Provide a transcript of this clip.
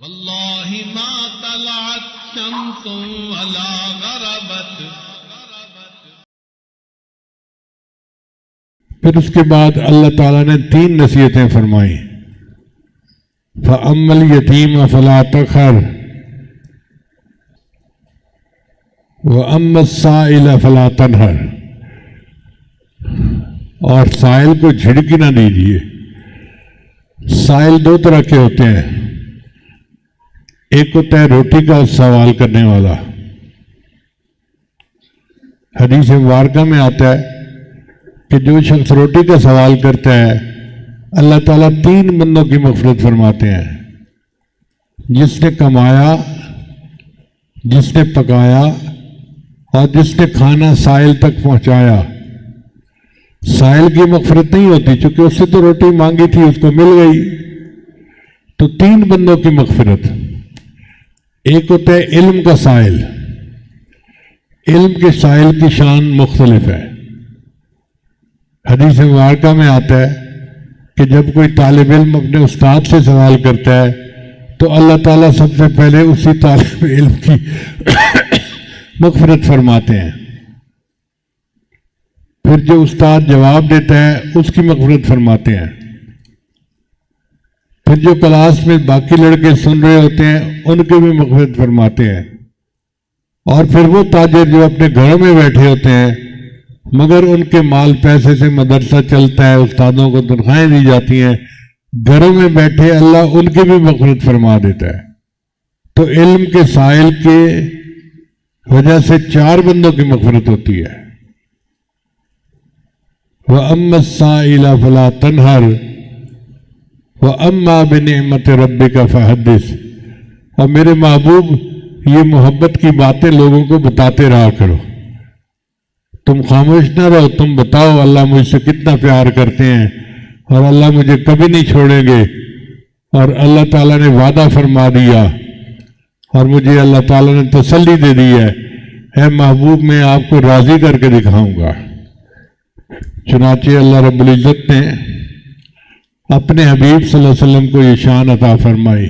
واللہ ما طلعت شمس ولا غربت. پھر اس کے بعد اللہ تعالیٰ نے 3 نصیحتیں فرمائیں. فَأَمَّا الْيَتِيمَ فَلَا تَقْهَرْ وَأَمَّا السَّائِلَ فَلَا تَنْهَرْ. اور سائل کو جھڑکی نہ دیجیے. سائل 2 طرح کے ہوتے ہیں. ایک ہوتا ہے روٹی کا سوال کرنے والا. حدیث مبارکہ میں آتا ہے کہ جو شخص روٹی کا سوال کرتا ہے اللہ تعالیٰ 3 بندوں کی مغفرت فرماتے ہیں. جس نے کمایا، جس نے پکایا اور جس نے کھانا سائل تک پہنچایا. سائل کی مغفرت نہیں ہوتی چونکہ اس سے تو روٹی مانگی تھی، اس کو مل گئی. تو 3 بندوں کی مغفرت. ایک ہوتا ہے علم کا سائل. علم کے سائل کی شان مختلف ہے. حدیث مبارکہ میں آتا ہے کہ جب کوئی طالب علم اپنے استاد سے سوال کرتا ہے تو اللہ تعالیٰ سب سے پہلے اسی طالب علم کی مغفرت فرماتے ہیں. پھر جو استاد جواب دیتا ہے اس کی مغفرت فرماتے ہیں. پھر جو کلاس میں باقی لڑکے سن رہے ہوتے ہیں ان کی بھی مغفرت فرماتے ہیں. اور پھر وہ تاجر جو اپنے گھروں میں بیٹھے ہوتے ہیں مگر ان کے مال پیسے سے مدرسہ چلتا ہے، استادوں کو تنخواہیں دی جاتی ہیں، گھروں میں بیٹھے اللہ ان کی بھی مغفرت فرما دیتا ہے. تو علم کے سائل کے وجہ سے 4 بندوں کی مغفرت ہوتی ہے. وَأَمَّا السَّائِلَ فَلَا تَنْهَرْ وَأَمَّا بِنِعْمَةِ رَبِّكَ فَحَدِّثْ. اور میرے محبوب یہ محبت کی باتیں لوگوں کو بتاتے رہا کرو. تم خاموش نہ رہو، تم بتاؤ اللہ مجھ سے کتنا پیار کرتے ہیں اور اللہ مجھے کبھی نہیں چھوڑیں گے اور اللہ تعالیٰ نے وعدہ فرما دیا اور مجھے اللہ تعالیٰ نے تسلی دے دی ہے. اے محبوب میں آپ کو راضی کر کے دکھاؤں گا. چنانچہ اللہ رب العزت نے اپنے حبیب صلی اللہ علیہ وسلم کو یہ شان عطا فرمائی.